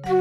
আমার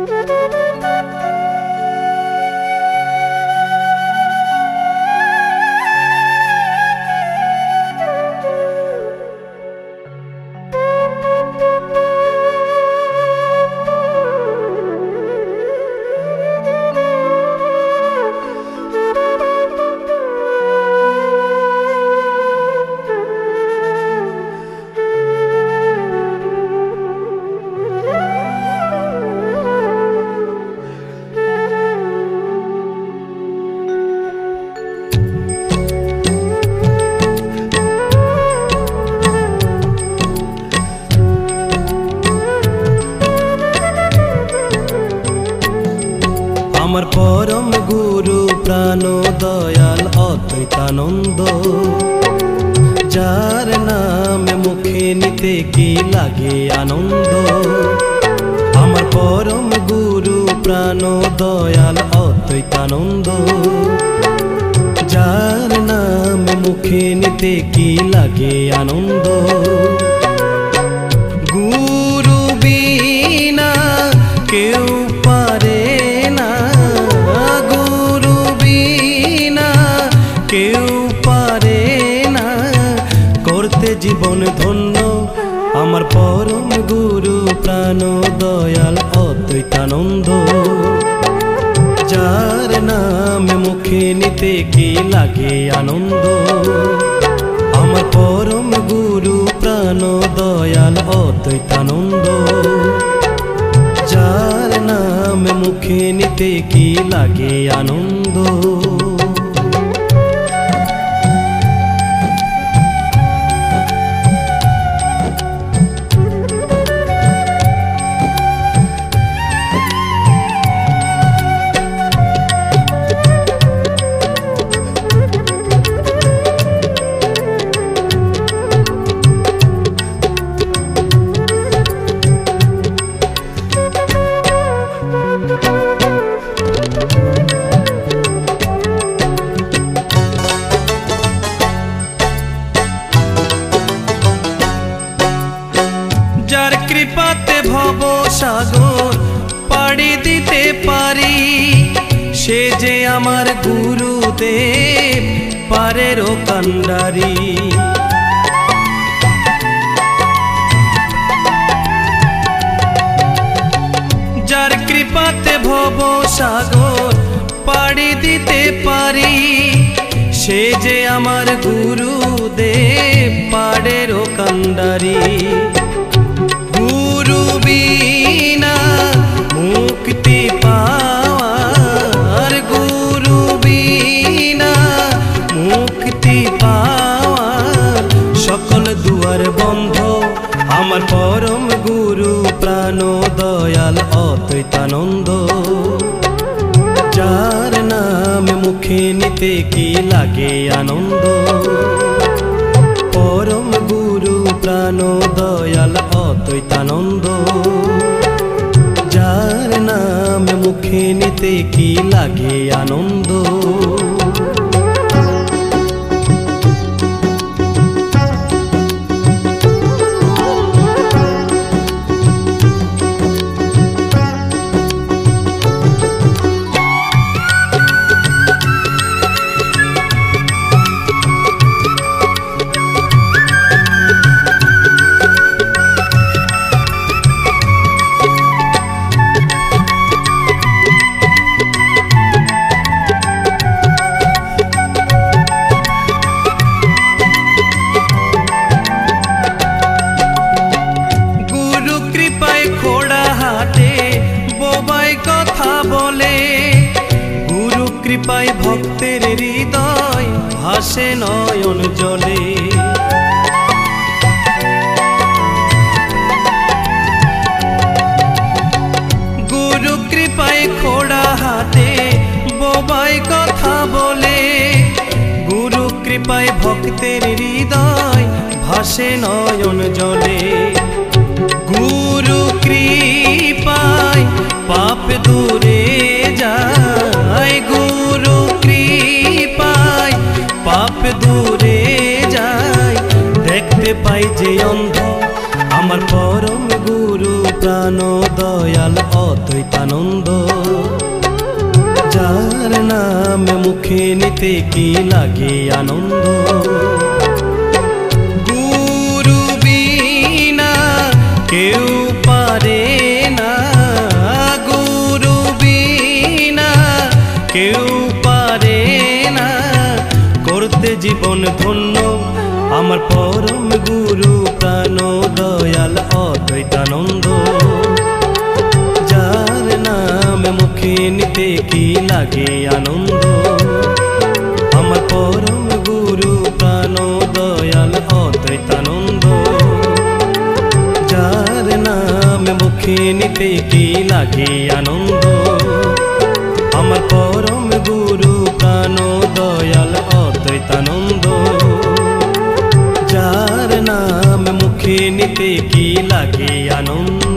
পরম গুরু প্রাণ দয়াল অদ্বৈতানন্দ, যার নামে মুখে নিতে কি লাগে আনন্দ। আমার পরম গুরু প্রাণ দয়াল অদ্বৈতানন্দ, যার নামে মুখে নিতে কি লাগে আনন্দ। গুরু বিনা কেউ পারে না, গুরু বিনা কেউ পারে না করতে জীবন ধন্য। আমার পরম গুরু প্রাণ দয়াল অদ্বৈতানন্দ, যার নামে মুখে নিতে কি লাগে আনন্দ। আমার পরম গুরু প্রাণ দয়াল অদ্বৈতানন্দ, যার নামে মুখে নিতে কি লাগে আনন্দ। যার কৃপাতে ভব সাগর পাড়ি দিতে পারি, সে যে আমার গুরুদেব পারেরও কান্ডারি। যার কৃপাতে ভব সাগর পাড়ি দিতে পারি, সে যে আমার গুরুদেব পারেরও কান্ডারি। গুরু বিনা মুক্তি পাওয়ার, গুরু বিনা মুক্তি পাওয়ার সকল দুয়ার বন্ধ। আমার পরম গুরু প্রাণ দয়াল অদ্বৈতানন্দ, যার নামে মুখে নিতে কি লাগে আনন্দ। পরম গুরু প্রাণ দয়াল অদ্বৈতানন্দ, যার নামে মুখে নিতে কি লাগে আনন্দ। কৃপায় ভক্তের হৃদয় ভাসে নয়ন জলে। গুরু কৃপায় খোড়া হাতে বোবাই কথা বলে, গুরু কৃপায় ভক্তের হৃদয় ভাসে নয়ন জলে। গুরু কৃপায় পাপ দূরে যায়, গুরু কৃপায় পাপ দূরে যায়, দেখতে পাই যে অন্ধ। আমার পরম গুরু প্রাণ দয়াল অদ্বৈতানন্দ। যার নাম মুখে নিতে কি লাগে আনন্দ। গুরু বিনা কেউ পারে না, গুরু বিনা কেউ পারে না করতে জীবন ধন্য আমার পরম গুরু প্রাণ দয়াল অদ্বৈতানন্দ। যার নাম মুখে নিতে কি লাগে আনন্দ, আমার পরম গুরু প্রাণ দয়াল অদ্বৈতানন্দ। যার নাম মুখে নিতে কি লাগে আনন্দ, আমার পরম গুরু প্রাণ দয়াল অদ্বৈতানন্দ। যার নাম মুখে নিতে কি লাগে আনন্দ।